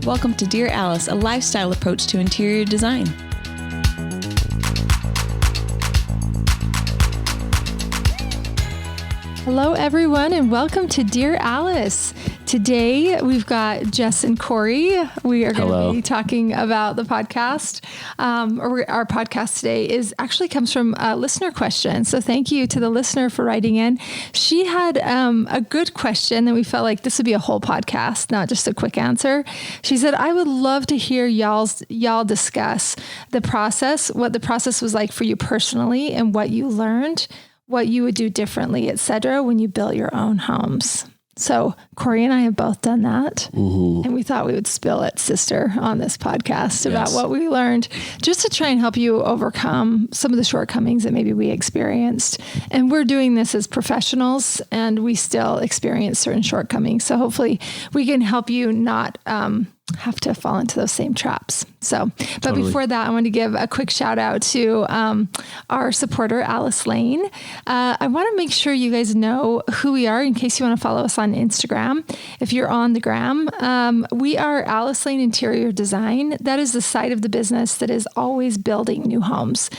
Welcome to Dear Alice, a lifestyle approach to interior design. Hello, everyone, and welcome to Dear Alice. Today, we've got Jess and Corey. We are going to be talking about the podcast. Our podcast today actually comes from a listener question. So thank you to the listener for writing in. She had a good question that we felt like this would be a whole podcast, not just a quick answer. She said, I would love to hear y'all discuss the process, what the process was like for you personally and what you learned, what you would do differently, etc., when you built your own homes. So Corey and I have both done that. Mm-hmm. And we thought we would spill it, sister, on this podcast about what we learned, just to try and help you overcome some of the shortcomings that maybe we experienced. And we're doing this as professionals, and we still experience certain shortcomings. So hopefully we can help you not have to fall into those same traps. So, but before that, I want to give a quick shout out to our supporter, Alice Lane. I want to make sure you guys know who we are in case you want to follow us on Instagram. If you're on the gram, we are Alice Lane Interior Design. That is the side of the business that is always building new homes.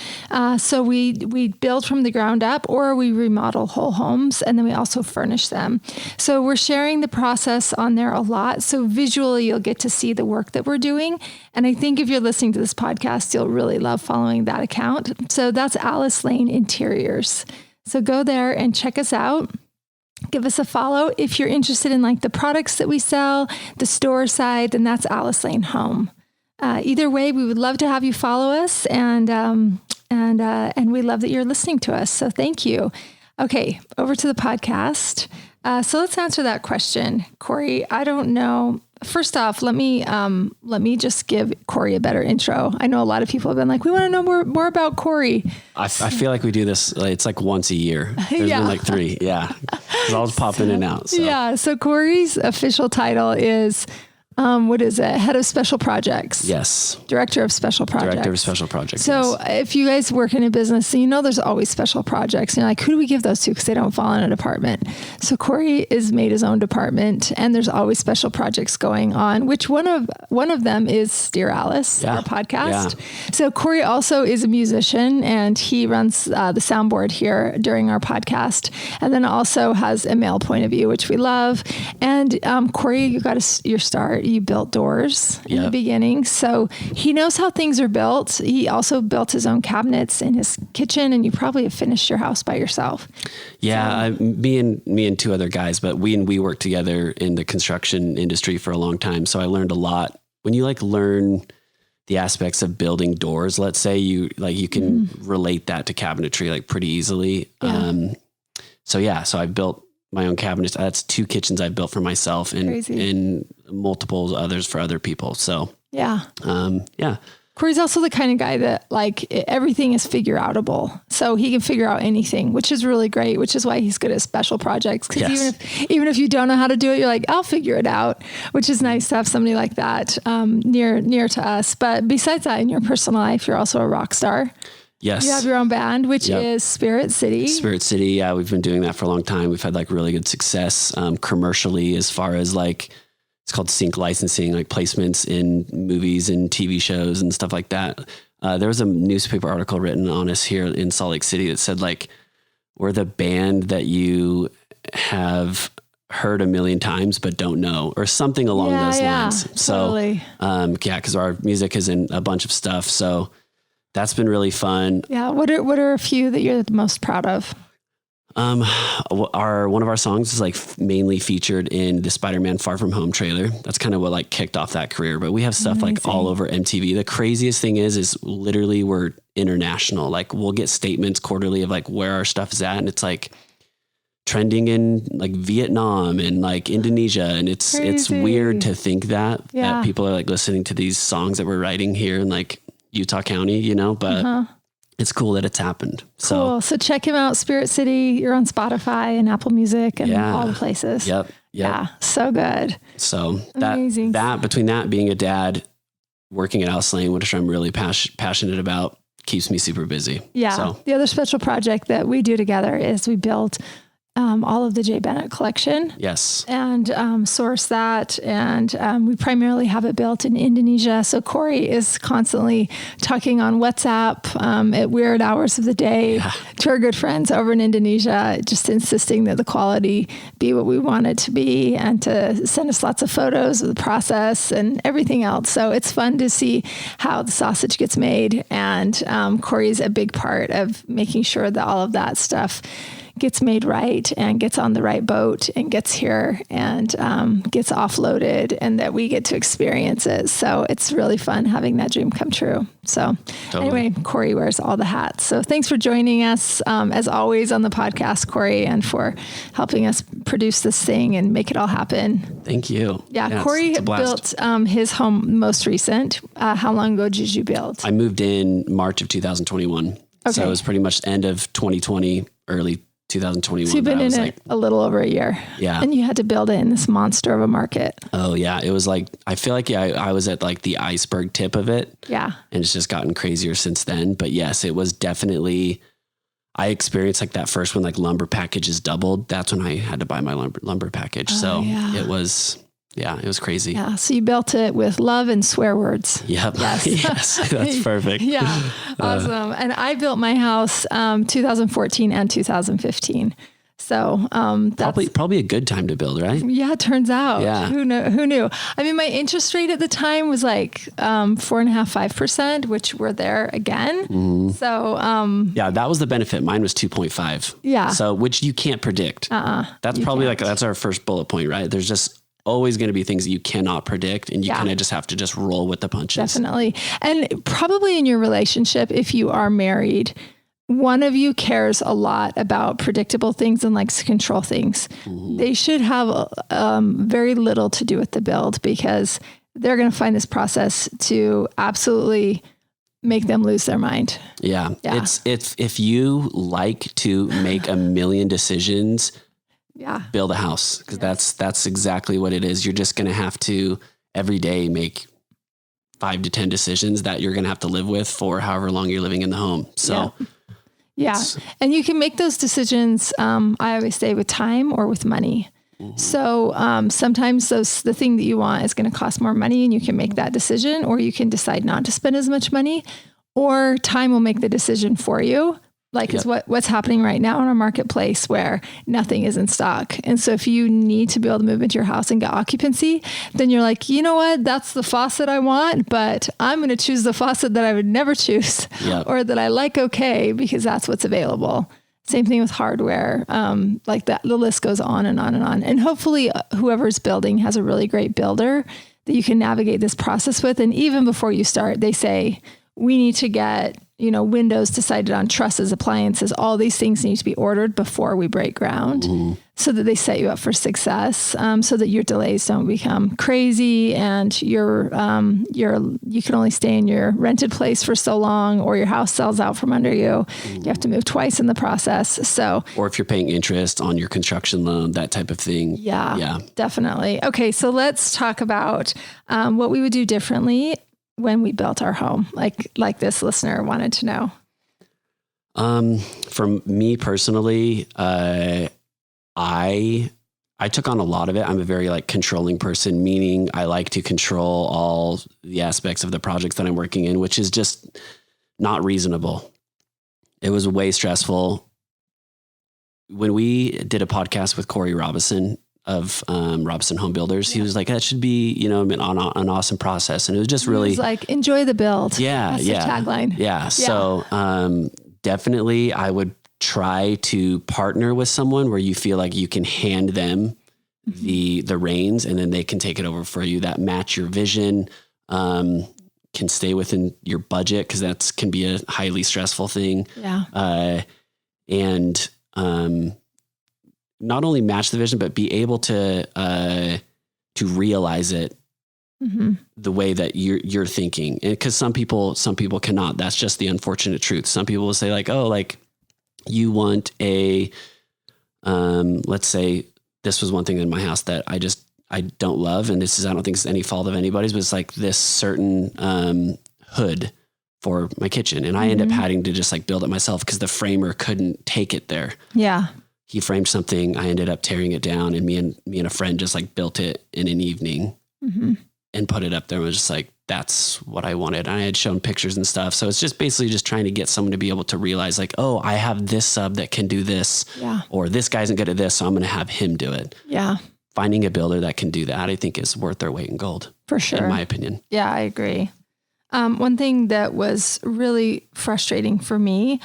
So we build from the ground up, or we remodel whole homes, and then we also furnish them. So we're sharing the process on there a lot. So visually, you'll get to see the work that we're doing. And I think if you're listening to this podcast, you'll really love following that account. So that's Alice Lane Interiors. So go there and check us out. Give us a follow. If you're interested in like the products that we sell, the store side, then that's Alice Lane Home. Either way, we would love to have you follow us, and we love that you're listening to us. So thank you. Okay, over to the podcast. So let's answer that question, Corey. I don't know. First off, let me just give Corey a better intro. I know a lot of people have been like, we want to know more about Corey. I feel like we do this. It's like once a year. There's been like 3. Yeah. It's all pop in and out. So. Yeah. So Corey's official title is, what is it? Head of Special Projects. Yes. Director of Special Projects. Director of Special Projects. So if you guys work in a business, you know there's always special projects. And you're like, who do we give those to? Because they don't fall in a department. So Corey is made his own department, and there's always special projects going on, which one of them is Dear Alice, our podcast. Yeah. So Corey also is a musician, and he runs the soundboard here during our podcast, and then also has a male point of view, which we love. And Corey, you got your start. You built doors in the beginning. So he knows how things are built. He also built his own cabinets in his kitchen, and you probably have finished your house by yourself. Yeah. So. Me and 2 other guys, but we worked together in the construction industry for a long time. So I learned a lot. When you learn the aspects of building doors, let's say you can relate that to cabinetry pretty easily. Yeah. So I built my own cabinets. That's 2 kitchens I've built for myself and multiple others for other people. So yeah. Corey's also the kind of guy that everything is figure outable. So he can figure out anything, which is really great, which is why he's good at special projects. Because even if you don't know how to do it, you're like, I'll figure it out, which is nice to have somebody like that near to us. But besides that, in your personal life, you're also a rock star. Yes. You have your own band, which is Spirit City. Spirit City. Yeah. We've been doing that for a long time. We've had really good success, commercially, as far as it's called sync licensing, placements in movies and TV shows and stuff like that. There was a newspaper article written on us here in Salt Lake City that said we're the band that you have heard 1 million times, but don't know, or something along those lines. Totally. So, cause our music is in a bunch of stuff. So that's been really fun. Yeah. What are a few that you're the most proud of? One of our songs is mainly featured in the Spider-Man Far From Home trailer. That's kind of what kicked off that career, but we have stuff all over MTV. The craziest thing is literally we're international. We'll get statements quarterly of where our stuff is at. And it's trending in Vietnam and Indonesia. And it's weird to think that people are listening to these songs that we're writing here in Utah County, but it's cool that it's happened. Cool. So check him out, Spirit City. You're on Spotify and Apple Music and all the places. Yep. Yeah. So good. So amazing. that between that being a dad, working at Alice Lane, which I'm really passionate about, keeps me super busy. Yeah. So. The other special project that we do together is we build all of the Jay Bennett collection. Yes. And source that. And we primarily have it built in Indonesia. So Corey is constantly talking on WhatsApp at weird hours of the day to our good friends over in Indonesia, just insisting that the quality be what we want it to be and to send us lots of photos of the process and everything else. So it's fun to see how the sausage gets made. And Corey's a big part of making sure that all of that stuff gets made right and gets on the right boat and gets here and gets offloaded and that we get to experience it. So it's really fun having that dream come true. So Anyway, Corey wears all the hats. So thanks for joining us as always on the podcast, Corey, and for helping us produce this thing and make it all happen. Thank you. Yeah, Corey built his home most recent. How long ago did you build? I moved in March of 2021. Okay. So it was pretty much end of 2020, early 2021. So you've been in it a little over a year. Yeah. And you had to build it in this monster of a market. Oh yeah. It was like, I feel like, I was at like the iceberg tip of it. Yeah. And it's just gotten crazier since then. But yes, it was definitely, I experienced like that first when like lumber packages doubled. That's when I had to buy my lumber package. It was crazy. Yeah. So you built it with love and swear words. Yep. Yes. Yes. That's perfect. Yeah. Awesome. And I built my house 2014 and 2015. So that's probably a good time to build, right? Yeah, it turns out. Yeah. Who knew? I mean, my interest rate at the time was like 4.5%, 5%, which we're there again. Mm-hmm. So yeah, that was the benefit. Mine was 2.5. Yeah. So which you can't predict. That's probably that's our first bullet point, right? There's just always going to be things that you cannot predict, and you kind of just have to just roll with the punches. Definitely. And probably in your relationship, if you are married, one of you cares a lot about predictable things and likes to control things. Mm-hmm. They should have very little to do with the build, because they're going to find this process to absolutely make them lose their mind. Yeah. It's if you like to make a million decisions, build a house, because that's exactly what it is. You're just going to have to every day make 5 to 10 decisions that you're going to have to live with for however long you're living in the home. So yeah. And you can make those decisions. I always say with time or with money. Mm-hmm. So sometimes the thing that you want is going to cost more money, and you can make that decision, or you can decide not to spend as much money, or time will make the decision for you. Like is what's happening right now in our marketplace, where nothing is in stock. And so if you need to be able to move into your house and get occupancy, then you're like, you know what, that's the faucet I want, but I'm going to choose the faucet that I would never choose or that I like. Okay. Because that's what's available. Same thing with hardware. Like that, the list goes on and on and on. And hopefully whoever's building has a really great builder that you can navigate this process with. And even before you start, they say, we need to get, windows decided on, trusses, appliances, all these things need to be ordered before we break ground, so that they set you up for success, so that your delays don't become crazy, and you can only stay in your rented place for so long, or your house sells out from under you. You have to move twice in the process. So, or if you're paying interest on your construction loan, that type of thing. Yeah, definitely. Okay. So let's talk about what we would do differently when we built our home, like this listener wanted to know. From me personally, I took on a lot of it. I'm a very controlling person, meaning I like to control all the aspects of the projects that I'm working in, which is just not reasonable. It was way stressful. When we did a podcast with Corey Robinson of Robinson Home Builders, he was like, that should be, an awesome process. And it was just really enjoy the build. Yeah. That's the tagline. Yeah. So definitely I would try to partner with someone where you feel like you can hand them the reins, and then they can take it over for you, that match your vision, can stay within your budget, because that can be a highly stressful thing. Yeah. And not only match the vision, but be able to realize it the way that you're thinking. And because some people cannot. That's just the unfortunate truth. Some people will say you want a, let's say this was one thing in my house that I don't love. And I don't think it's any fault of anybody's, but it's this certain hood for my kitchen. And I end up having to just build it myself, because the framer couldn't take it there. Yeah. he framed something. I ended up tearing it down, and me and a friend just like built it in an evening and put it up there. And was just like, that's what I wanted. And I had shown pictures and stuff. So it's just basically just trying to get someone to be able to realize like, oh, I have this sub that can do this, or this guy isn't good at this, so I'm going to have him do it. Yeah. Finding a builder that can do that, I think, is worth their weight in gold. For sure. In my opinion. Yeah, I agree. One thing that was really frustrating for me,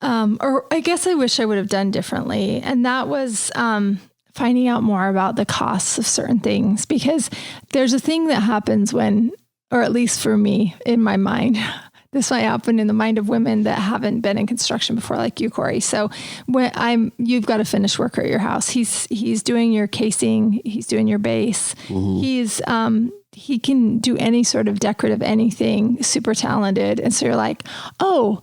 or I guess I wish I would have done differently, and that was finding out more about the costs of certain things, because there's a thing that happens when, or at least for me in my mind, this might happen in the mind of women that haven't been in construction before, like you, Corey. So when you've got a finished worker at your house. He's doing your casing. He's doing your base. He can do any sort of decorative anything, super talented. And so you're like, oh,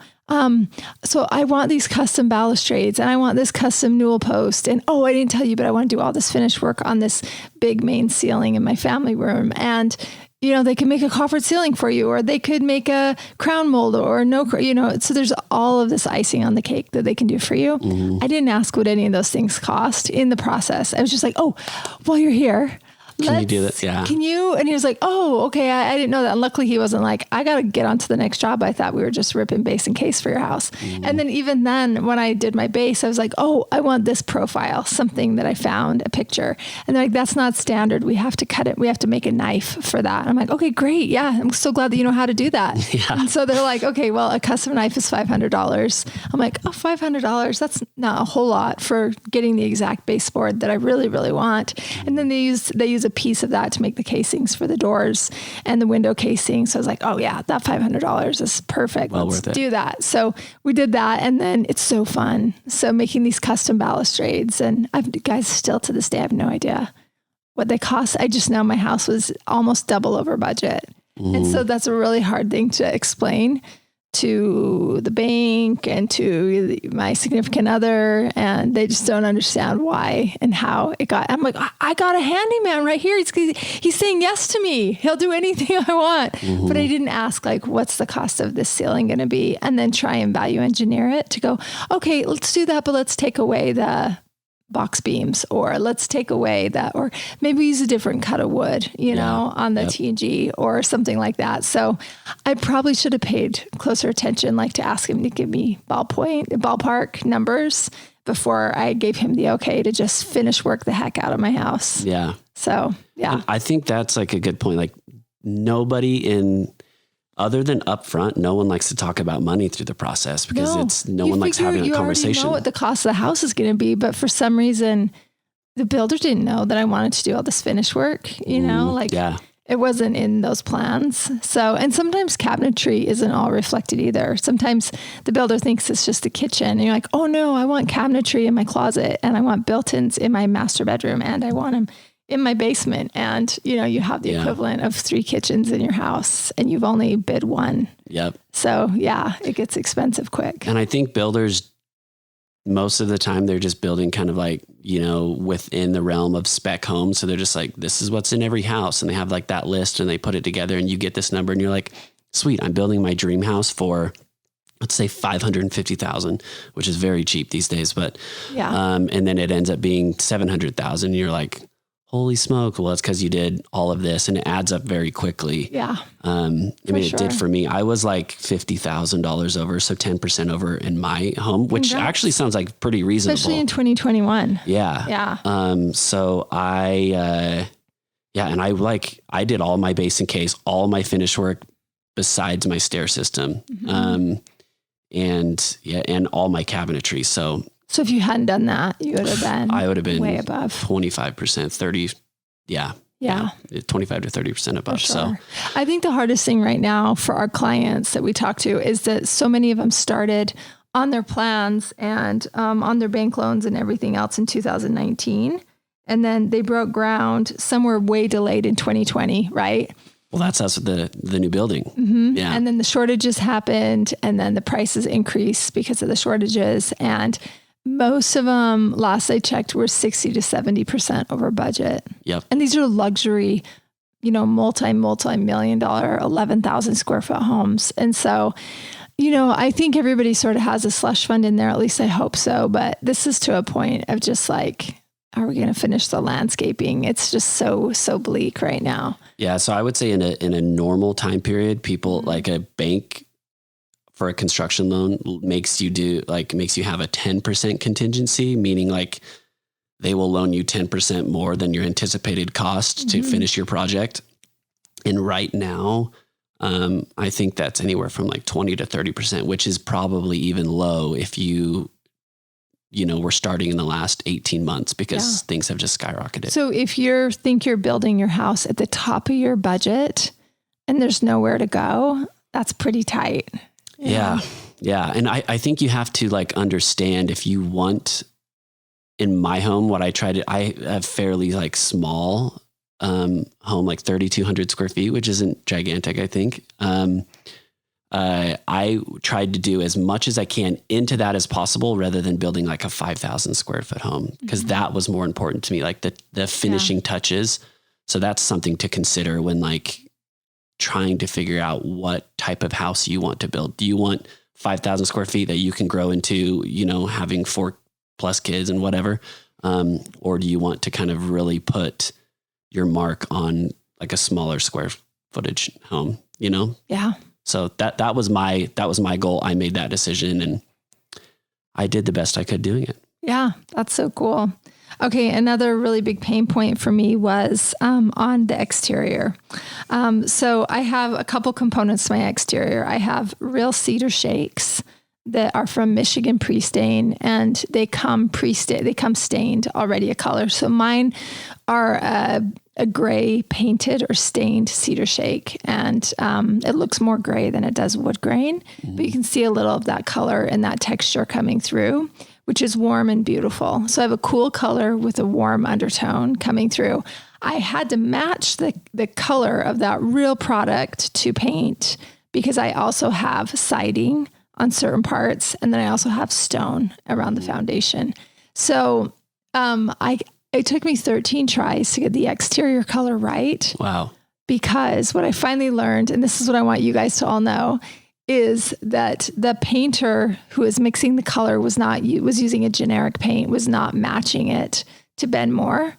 so I want these custom balustrades and I want this custom newel post. And oh, I didn't tell you, but I want to do all this finished work on this big main ceiling in my family room. And they can make a coffered ceiling for you, or they could make a crown mold or so there's all of this icing on the cake that they can do for you. I didn't ask what any of those things cost in the process. I was just like, oh, while you're here, can you do that? Yeah. Can you? And he was like, oh, okay. I didn't know that. And luckily he wasn't like, I got to get on to the next job. I thought we were just ripping base and case for your house. And then even then when I did my base, I was like, oh, I want this profile, something that I found, a picture. And they're like, that's not standard. We have to cut it. We have to make a knife for that. And I'm like, okay, great. Yeah. I'm so glad that you know how to do that. Yeah. And so they're like, okay, well, a custom knife is $500. I'm like, oh, $500. That's not a whole lot for getting the exact baseboard that I really, really want. And then they use a piece of that to make the casings for the doors and the window casing. So I was like, oh yeah, that $500 is perfect. Well, let's worth it. do that. So we did that. And then it's so fun. So making these custom balustrades, and guys, still to this day, I have no idea what they cost. I just know my house was almost double over budget. And so that's a really hard thing to explain to the bank and to my significant other, and they just don't understand why and how it got. I'm like, I got a handyman right here. He's saying yes to me. He'll do anything I want. But I didn't ask like, what's the cost of this ceiling going to be? And then try and value engineer it to go, okay, let's do that, but let's take away the box beams, or let's take away that, or maybe use a different cut of wood, on the T&G or something like that. So I probably should have paid closer attention, like to ask him to give me ballpark numbers before I gave him the okay to just finish work the heck out of my house. Yeah. So, yeah. And I think that's like a good point. Like other than upfront, no one likes to talk about money through the process, because no one likes having a conversation. You know what the cost of the house is going to be, but for some reason, the builder didn't know that I wanted to do all this finished work. It wasn't in those plans. So, and sometimes cabinetry isn't all reflected either. Sometimes the builder thinks it's just a kitchen, and you're like, oh no, I want cabinetry in my closet, and I want built-ins in my master bedroom, and I want them in my basement. And, you have the equivalent of 3 kitchens in your house, and you've only bid one. Yep. So yeah, it gets expensive quick. And I think builders, most of the time, they're just building kind of like, within the realm of spec homes. So they're just like, this is what's in every house. And they have like that list, and they put it together, and you get this number, and you're like, sweet, I'm building my dream house for, let's say $550,000, which is very cheap these days. But, and then it ends up being $700,000. And you're like, holy smoke. Well, it's because you did all of this, and it adds up very quickly. Yeah. It did for me. I was like $50,000 over, so 10% over in my home, which actually sounds like pretty reasonable. Especially in 2021. Yeah. Yeah. So I did all my base and case, all my finish work besides my stair system. And all my cabinetry. So if you hadn't done that, I would have been way above 25%, 30. Yeah. 25 to 30% above. Sure. So I think the hardest thing right now for our clients that we talk to is that so many of them started on their plans and on their bank loans and everything else in 2019. And then they broke ground somewhere way delayed in 2020, right? Well, that's us with the new building. Yeah. And then the shortages happened, and then the prices increased because of the shortages. And most of them, last I checked, were 60 to 70% over budget. Yep. And these are luxury, multi-million dollar, 11,000 square foot homes. And so I think everybody sort of has a slush fund in there. At least I hope so. But this is to a point of just like, are we going to finish the landscaping? It's just so bleak right now. Yeah. So I would say in a normal time period, people like a bank for a construction loan makes you have a 10% contingency, meaning like they will loan you 10% more than your anticipated cost to finish your project. And right now, I think that's anywhere from like 20 to 30%, which is probably even low if we're starting in the last 18 months because things have just skyrocketed. So if you're building your house at the top of your budget and there's nowhere to go, that's pretty tight. Yeah. And I think you have to like understand if you want, in my home, I have fairly like small home, like 3,200 square feet, which isn't gigantic, I think. I tried to do as much as I can into that as possible rather than building like a 5,000 square foot home, because that was more important to me, like the finishing touches. So that's something to consider when like trying to figure out what type of house you want to build. Do you want 5,000 square feet that you can grow into, having 4+ kids and whatever? Or do you want to kind of really put your mark on like a smaller square footage home, Yeah. So that was my goal. I made that decision and I did the best I could doing it. Yeah, that's so cool. Okay, another really big pain point for me was on the exterior. So I have a couple components to my exterior. I have real cedar shakes that are from Michigan Prestain, and they come stained already a color. So mine are a gray painted or stained cedar shake, and it looks more gray than it does wood grain, but you can see a little of that color and that texture coming through, which is warm and beautiful. So I have a cool color with a warm undertone coming through. I had to match the color of that real product to paint because I also have siding on certain parts, and then I also have stone around the foundation. So it took me 13 tries to get the exterior color right. Wow. Because what I finally learned, and this is what I want you guys to all know, is that the painter who was mixing the color was using a generic paint, was not matching it to Benmore.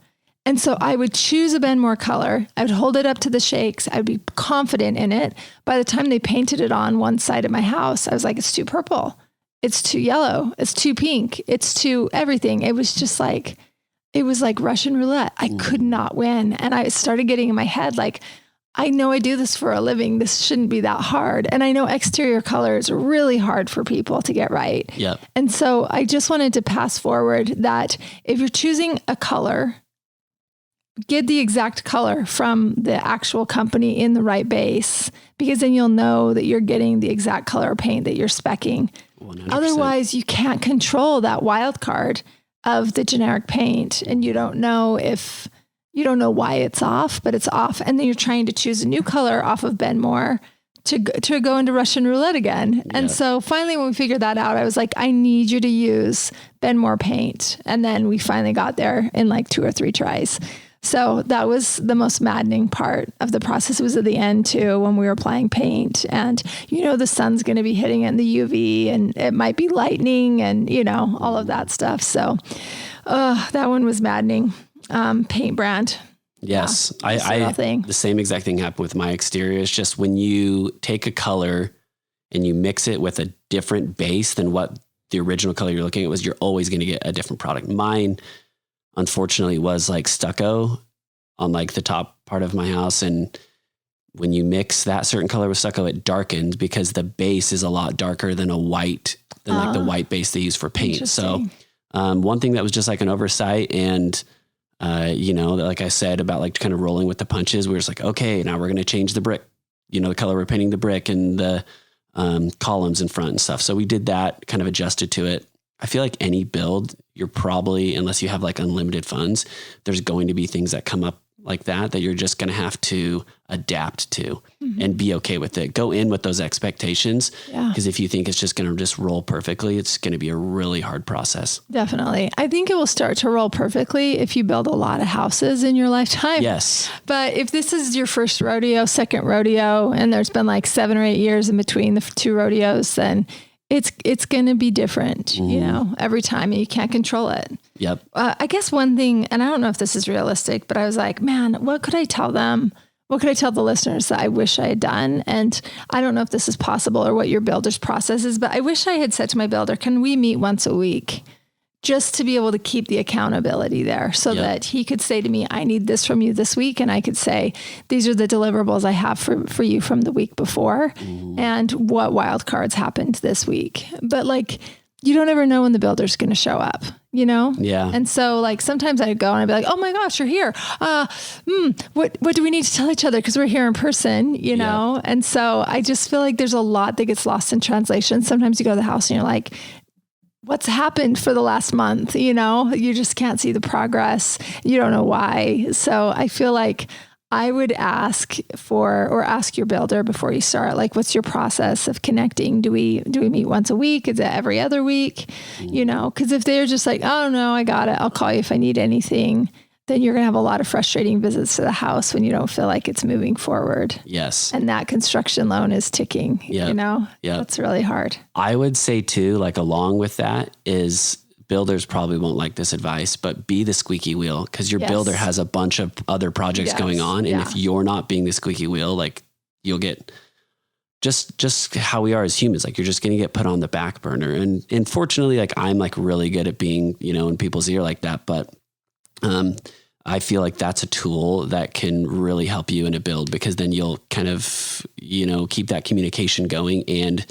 And so I would choose a Benmore color. I would hold it up to the shakes. I would be confident in it. By the time they painted it on one side of my house, I was like, it's too purple. It's too yellow. It's too pink. It's too everything. It was just like, it was like Russian roulette. I could not win. And I started getting in my head, like, I know I do this for a living. This shouldn't be that hard. And I know exterior color is really hard for people to get right. Yep. And so I just wanted to pass forward that if you're choosing a color, get the exact color from the actual company in the right base, because then you'll know that you're getting the exact color of paint that you're speccing. 100%. Otherwise, you can't control that wild card of the generic paint, and you don't know why it's off, but it's off. And then you're trying to choose a new color off of Benmore to go into Russian roulette again. Yep. And so finally, when we figured that out, I was like, I need you to use Benmore paint. And then we finally got there in like 2 or 3 tries. So that was the most maddening part of the process. It was at the end too, when we were applying paint, and the sun's going to be hitting it in the UV, and it might be lightning, and all of that stuff. So that one was maddening. Paint brand. Yes. Yeah, the same exact thing happened with my exterior. It's just when you take a color and you mix it with a different base than what the original color you're looking at you're always going to get a different product. Mine, unfortunately, was like stucco on like the top part of my house. And when you mix that certain color with stucco, it darkened because the base is a lot darker than like the white base they use for paint. So one thing that was just like an oversight, and like I said about like kind of rolling with the punches, we were just like, okay, now we're going to change the brick, the color we're painting the brick and the columns in front and stuff. So we did that, kind of adjusted to it. I feel like any build, you're probably, unless you have like unlimited funds, there's going to be things that come up like that you're just going to have to adapt to and be okay with it. Go in with those expectations. Because if you think it's just going to just roll perfectly, it's going to be a really hard process. Definitely. I think it will start to roll perfectly if you build a lot of houses in your lifetime. Yes. But if this is your first rodeo, second rodeo, and there's been like 7 or 8 years in between the 2 rodeos, then it's going to be different, every time, and you can't control it. Yep. I guess one thing, and I don't know if this is realistic, but I was like, man, what could I tell them? What could I tell the listeners that I wish I had done? And I don't know if this is possible or what your builder's process is, but I wish I had said to my builder, can we meet once a week? Just to be able to keep the accountability there so that he could say to me, I need this from you this week. And I could say, these are the deliverables I have for you from the week before and what wild cards happened this week. But like, you don't ever know when the builder's going to show up, Yeah. And so like, sometimes I'd go and I'd be like, oh my gosh, you're here. What do we need to tell each other? Cause we're here in person, know? And so I just feel like there's a lot that gets lost in translation. Sometimes you go to the house and you're like, what's happened for the last month? You just can't see the progress. You don't know why. So I feel like I would ask your builder before you start, like, what's your process of connecting? Do we meet once a week? Is it every other week? Cause if they're just like, oh no, I got it, I'll call you if I need anything, then you're going to have a lot of frustrating visits to the house when you don't feel like it's moving forward. Yes. And that construction loan is ticking, That's really hard. I would say too, like along with that is builders probably won't like this advice, but be the squeaky wheel, because your builder has a bunch of other projects going on. And if you're not being the squeaky wheel, like you'll get just how we are as humans, like you're just going to get put on the back burner. And fortunately, like I'm like really good at being, in people's ear like that. But I feel like that's a tool that can really help you in a build, because then you'll kind of, keep that communication going and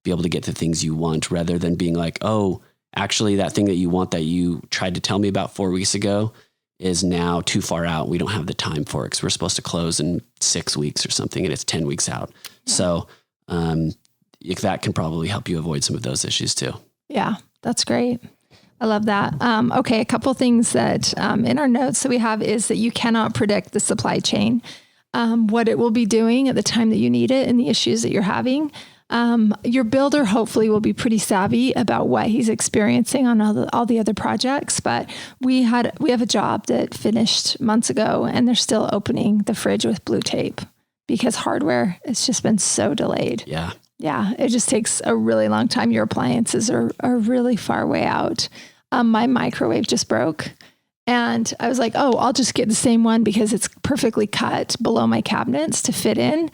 be able to get the things you want, rather than being like, oh, actually that thing that you want that you tried to tell me about 4 weeks ago is now too far out. We don't have the time for it because we're supposed to close in 6 weeks or something, and it's 10 weeks out. Yeah. So that can probably help you avoid some of those issues too. Yeah, that's great. I love that. Okay. A couple things that in our notes that we have is that you cannot predict the supply chain, what it will be doing at the time that you need it and the issues that you're having. Your builder hopefully will be pretty savvy about what he's experiencing on all the other projects, but we have a job that finished months ago and they're still opening the fridge with blue tape because hardware has just been so delayed. Yeah. Yeah. It just takes a really long time. Your appliances are really far way out. My microwave just broke and I was like, oh, I'll just get the same one because it's perfectly cut below my cabinets to fit in.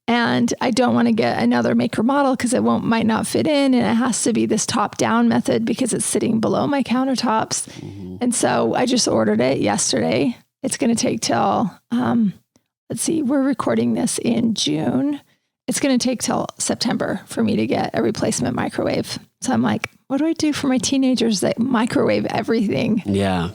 And I don't want to get another maker model because it might not fit in. And it has to be this top down method because it's sitting below my countertops. Mm-hmm. And so I just ordered it yesterday. It's going to take till, let's see, we're recording this in June. It's going to take till September for me to get a replacement microwave. So I'm like, what do I do for my teenagers that microwave everything? Yeah.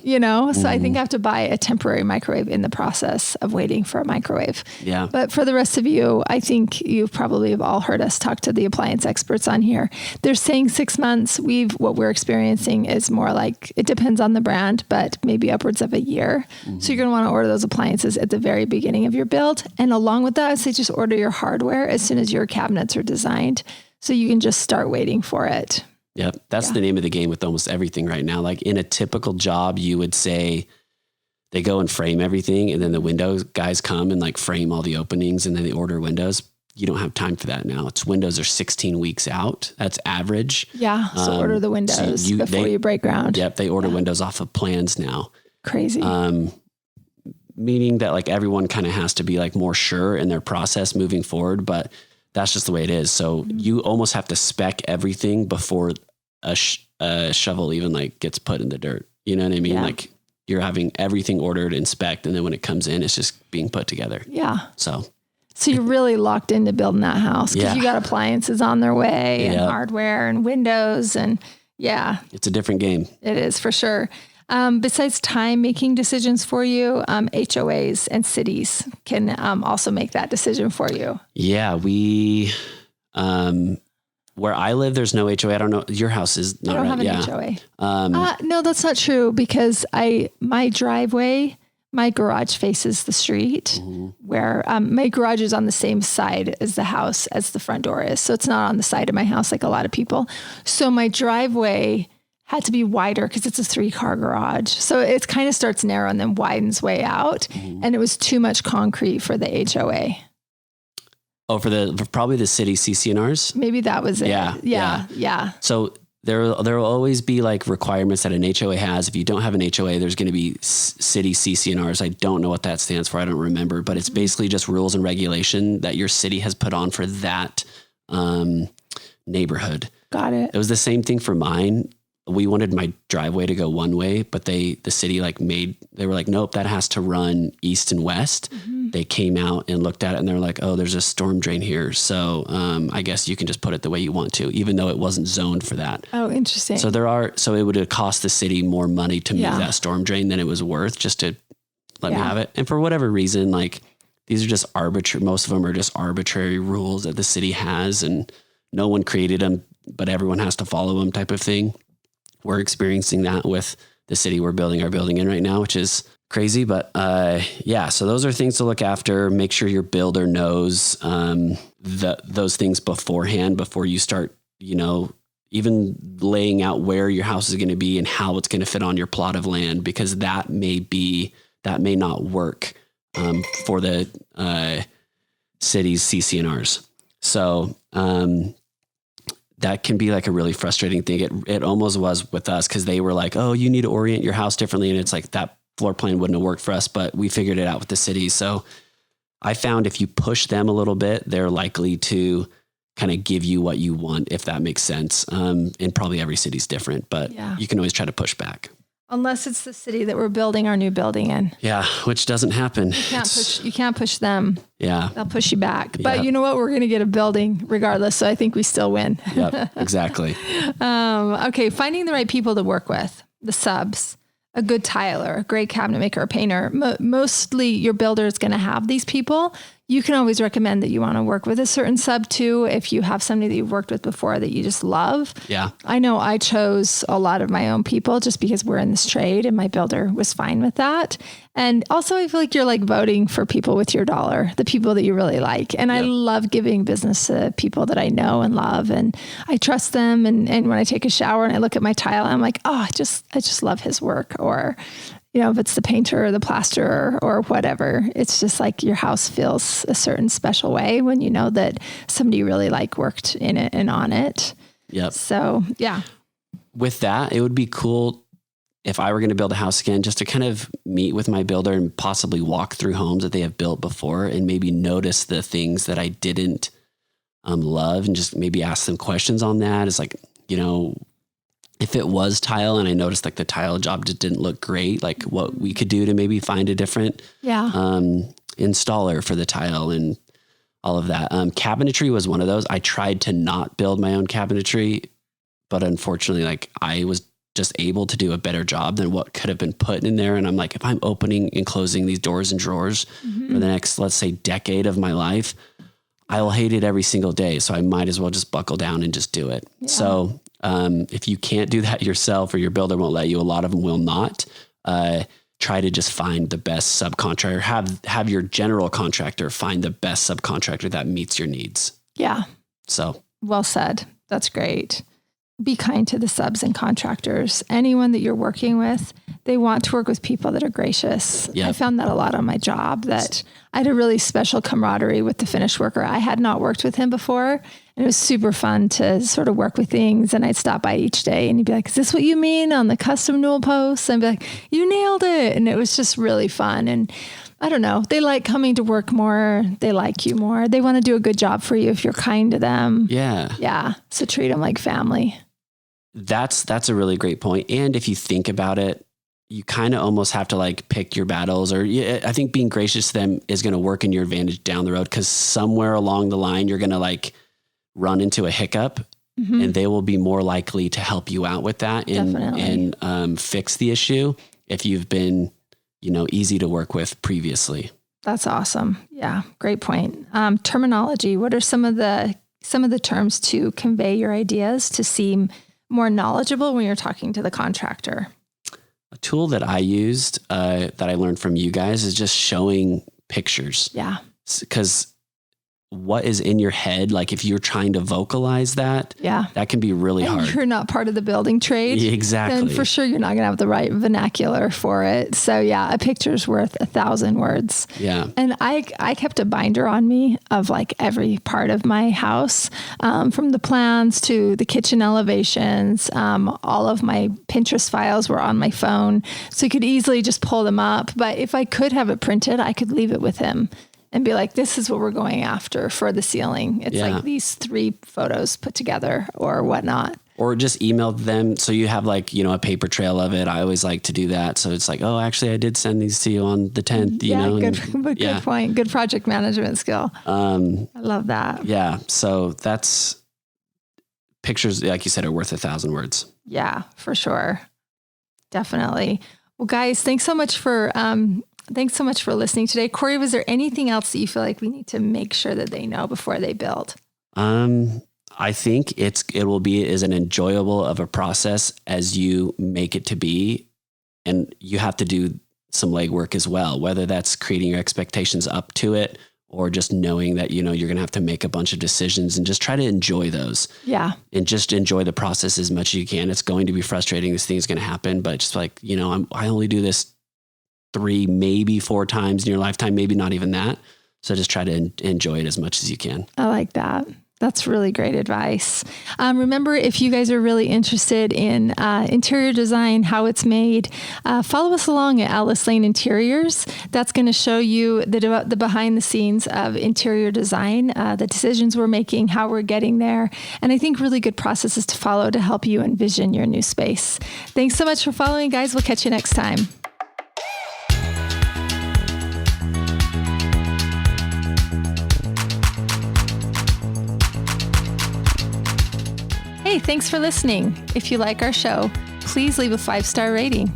So I think I have to buy a temporary microwave in the process of waiting for a microwave. Yeah. But for the rest of you, I think you probably have all heard us talk to the appliance experts on here. They're saying 6 months. What we're experiencing is more like, it depends on the brand, but maybe upwards of a year. Mm-hmm. So you're going to want to order those appliances at the very beginning of your build. And along with that, I say just order your hardware as soon as your cabinets are designed so you can just start waiting for it. Yep. That's the name of the game with almost everything right now. Like in a typical job, you would say they go and frame everything and then the window guys come and like frame all the openings and then they order windows. You don't have time for that now. Windows are 16 weeks out. That's average. Yeah. So order the windows before you break ground. Yep. They order windows off of plans now. Crazy. Meaning that like everyone kind of has to be like more sure in their process moving forward, but that's just the way it is. So you almost have to spec everything before a shovel even like gets put in the dirt. You know what I mean? Yeah. Like you're having everything ordered and spec'd, and then when it comes in, it's just being put together. Yeah. So you're really locked into building that house because you got appliances on their way and hardware and windows and it's a different game. It is for sure. Besides time making decisions for you, HOAs and cities can also make that decision for you. Yeah, we, where I live, there's no HOA. I don't know. Your house is not right. I don't have an HOA. No, that's not true because my driveway My garage faces the street where my garage is on the same side as the house as the front door is. So it's not on the side of my house like a lot of people. So my driveway had to be wider because it's a 3-car garage. So it kind of starts narrow and then widens way out. And it was too much concrete for the HOA. Oh, for probably the city CC&Rs? Maybe that was it. Yeah. So there will always be like requirements that an HOA has. If you don't have an HOA, there's going to be city CC&Rs. I don't know what that stands for. I don't remember, but it's basically just rules and regulation that your city has put on for that neighborhood. Got it. It was the same thing for mine. We wanted my driveway to go one way, but the city they were like, nope, that has to run east and west. They came out and looked at it and they were like, oh, there's a storm drain here. So I guess you can just put it the way you want to, even though it wasn't zoned for that. Oh, interesting. So it would have cost the city more money to move that storm drain than it was worth just to let me have it. And for whatever reason, like these are just arbitrary, most of them are just arbitrary rules that the city has and no one created them, but everyone has to follow them type of thing. We're experiencing that with the city we're building our building in right now, which is crazy. But so those are things to look after. Make sure your builder knows those things beforehand before you start, even laying out where your house is going to be and how it's going to fit on your plot of land, because that may not work for the city's CC&Rs. So that can be like a really frustrating thing. It almost was with us because they were like, oh, you need to orient your house differently. And it's like that floor plan wouldn't have worked for us, but we figured it out with the city. So I found if you push them a little bit, they're likely to kind of give you what you want, if that makes sense. And probably every city's different, but you can always try to push back. Unless it's the city that we're building our new building in. Yeah, which doesn't happen. You can't push them. Yeah. They'll push you back. But you know what? We're going to get a building regardless. So I think we still win. Yep, exactly. Okay. Finding the right people to work with, the subs, a good tiler, a great cabinet maker, or painter. Mostly your builder is going to have these people. You can always recommend that you want to work with a certain sub too, if you have somebody that you've worked with before that you just love. Yeah. I know I chose a lot of my own people just because we're in this trade and my builder was fine with that. And also I feel like you're like voting for people with your dollar, the people that you really like. And I love giving business to people that I know and love and I trust them. And when I take a shower and I look at my tile, I'm like, oh, I just love his work. Or, if it's the painter or the plasterer or whatever, it's just like your house feels a certain special way when you know that somebody you really like worked in it and on it. Yep. So, yeah. With that, it would be cool if I were going to build a house again, just to kind of meet with my builder and possibly walk through homes that they have built before and maybe notice the things that I didn't love and just maybe ask them questions on that. It's like, if it was tile and I noticed like the tile job just didn't look great, like what we could do to maybe find a different installer for the tile and all of that. Cabinetry was one of those. I tried to not build my own cabinetry, but unfortunately, like I was just able to do a better job than what could have been put in there. And I'm like, if I'm opening and closing these doors and drawers for the next, let's say, decade of my life, I will hate it every single day. So I might as well just buckle down and just do it. Yeah. So if you can't do that yourself or your builder won't let you, a lot of them will not, try to just find the best subcontractor, have your general contractor find the best subcontractor that meets your needs. Yeah. So well said. That's great. Be kind to the subs and contractors. Anyone that you're working with, they want to work with people that are gracious. Yep. I found that a lot on my job, that I had a really special camaraderie with the finish worker. I had not worked with him before, and it was super fun to sort of work with things. And I'd stop by each day and he'd be like, is this what you mean on the custom newel posts? And I'd be like, you nailed it. And it was just really fun. And I don't know, they like coming to work more. They like you more. They want to do a good job for you if you're kind to them. Yeah. Yeah. So treat them like family. That's a really great point. And if you think about it, you kind of almost have to like pick your battles, or I think being gracious to them is going to work in your advantage down the road. Cause somewhere along the line, you're going to like run into a hiccup and they will be more likely to help you out with that and fix the issue if you've been, easy to work with previously. That's awesome. Yeah. Great point. Terminology. What are some of the terms to convey your ideas to seem more knowledgeable when you're talking to the contractor? A tool that I used that I learned from you guys is just showing pictures. Yeah. Because what is in your head, like if you're trying to vocalize that, that can be really hard. You're not part of the building trade. Exactly. Then for sure you're not going to have the right vernacular for it. So yeah, a picture's worth 1,000 words. Yeah. And I kept a binder on me of like every part of my house, from the plans to the kitchen elevations. All of my Pinterest files were on my phone, so you could easily just pull them up. But if I could have it printed, I could leave it with him and be like, this is what we're going after for the ceiling. It's like these 3 photos put together or whatnot. Or just email them. So you have like, a paper trail of it. I always like to do that. So it's like, oh, actually I did send these to you on the 10th, you know? Good point. Good project management skill. I love that. Yeah. So that's pictures, like you said, are worth 1,000 words. Yeah, for sure. Definitely. Well, guys, thanks so much for listening today. Corey, was there anything else that you feel like we need to make sure that they know before they build? I think it will be as an enjoyable of a process as you make it to be. And you have to do some legwork as well, whether that's creating your expectations up to it or just knowing that, you're going to have to make a bunch of decisions and just try to enjoy those. Yeah. And just enjoy the process as much as you can. It's going to be frustrating. This thing's going to happen, but just like, I only do this 3, maybe 4 times in your lifetime, maybe not even that. So just try to enjoy it as much as you can. I like that. That's really great advice. Remember, if you guys are really interested in interior design, how it's made, follow us along at Alice Lane Interiors. That's going to show you the behind the scenes of interior design, the decisions we're making, how we're getting there, and I think really good processes to follow to help you envision your new space. Thanks so much for following, guys. We'll catch you next time. Hey, thanks for listening. If you like our show, please leave a 5-star rating.